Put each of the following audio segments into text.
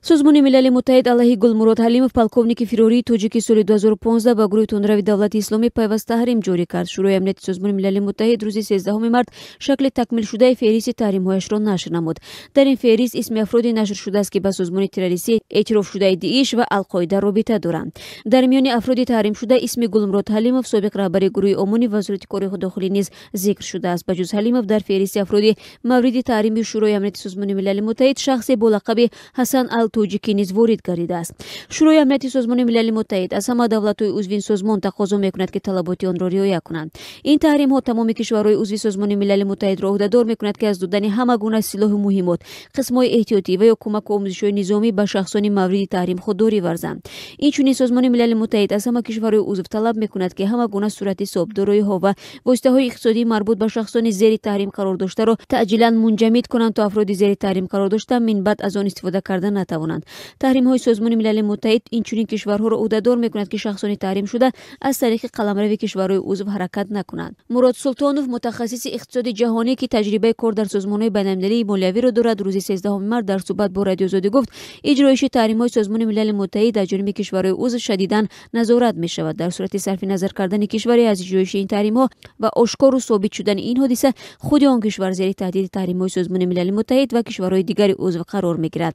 Созмони Милали Муттаҳид алайҳи Гулмурод Ҳалимов, полковники фирории тоҷики соли 2015 ба гурӯҳи тундрави Давлати исломӣ пайваст таҳрим ҷорӣ кард. Шӯрои амнияти Созмони Милали Муттаҳид рӯзи 13 март шакли такмилшудаи феҳристи таҳримҳояшро нашр намуд. Дар ин феҳрист исми афроди нашр шудааст, ки ба созмони террористӣ эътирофшудаи Даиш ва Ал-Қоида робита доранд. Дар миёни афроди таҳримшуда исми Гулмурод Ҳалимов, собиқ раҳбари гурӯҳи оммони вазорати кори дохилӣ низ зикр шудааст. Ба ҷуз Ҳалимов дар феҳристи афроди мавриди таҳрими Шӯрои амнияти Созмони Милали Муттаҳид шахсе бо лақаби Ҳасан ал-Тоҷики низ ворид гардидааст. Шӯрои амнияти Созмони Милали Муттаҳид аз ҳама давлатҳои узви созмон тақозо мекунад, ки талаботи онро риоя кунанд. Ин таҳримҳо тамоми кишварҳои узви Созмони Милали Муттаҳидро ӯҳдадор мекунад, ки аз додани ҳама гуна силоҳу муҳимот, қисмҳои эҳтиётӣ ва ё кӯмаку омӯзишҳои низомӣ ба шахсони мавриди таҳрим худдорӣ варзанд. Инчунин Созмони Милали Муттаҳид аз ҳама кишварҳои узв талаб мекунад, ки ҳама гуна суратҳисоб, дороиҳо ва воситаҳои иқтисодии марбут ба шахсони зери таҳрим қарор доштаро таъҷилан мунҷамид кунанд, то афроди зери таҳрим қарор дошта минбаъд аз он истифода карда натавонанд. Таҳримҳои Созмони Милали Муттаҳид инчунин кишварҳоро ӯҳдадор мекунад, ки шахсони таҳримшуда аз тариқи қаламрави кишварҳои узв ҳаракат накунанд. Мурод Султонов, мутахассиси иқтисоди ҷаҳонӣ, ки таҷрибаи кор дар созмонҳои байналмилалии молиявиро дорад, рӯзи 13 март дар суҳбат бо Радиозодӣ гуфт: иҷроиши таҳримҳои Созмони Милали Муттаҳид аз ҷониби кишварҳои узв шадидан назорат мешавад. Дар сурати сарфи назар кардани кишваре аз иҷроиши ин таҳримҳо ва ошкору собит шудани ин ҳодиса, худи он кишвар зери таҳдиди таҳримҳои Созмони Милали Муттаҳид ва кишварҳои дигари узв қарор мегирад.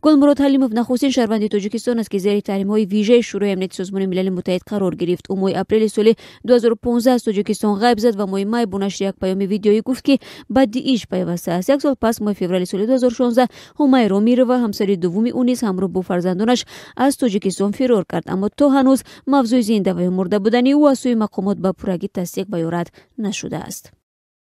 Гулмурод Ҳалимов нахустин шаҳрванди Тоҷикистон аст, ки зери таҳримҳои вижаи Шӯрои амнияти Созмони Милали Муттаҳид қарор гирифт. Ӯ моҳи апрели соли 2015 аз Тоҷикистон ғайб зад ва моҳи май бо нашри як паёми видеоӣ гуфт, ки ба Даиш пайваста аст. Як сол пас, моҳи феврали соли 2016, Ҳумайра Ромирова, ҳамсари дуввуми ӯ низ ҳамроҳ бо фарзандонаш аз Тоҷикистон фирор кард, аммо то ҳанӯз мавзӯи зинда ва ё мурда будани ӯ аз сӯи мақомот ба пуррагӣ тасдиқ ва ё рад нашудааст.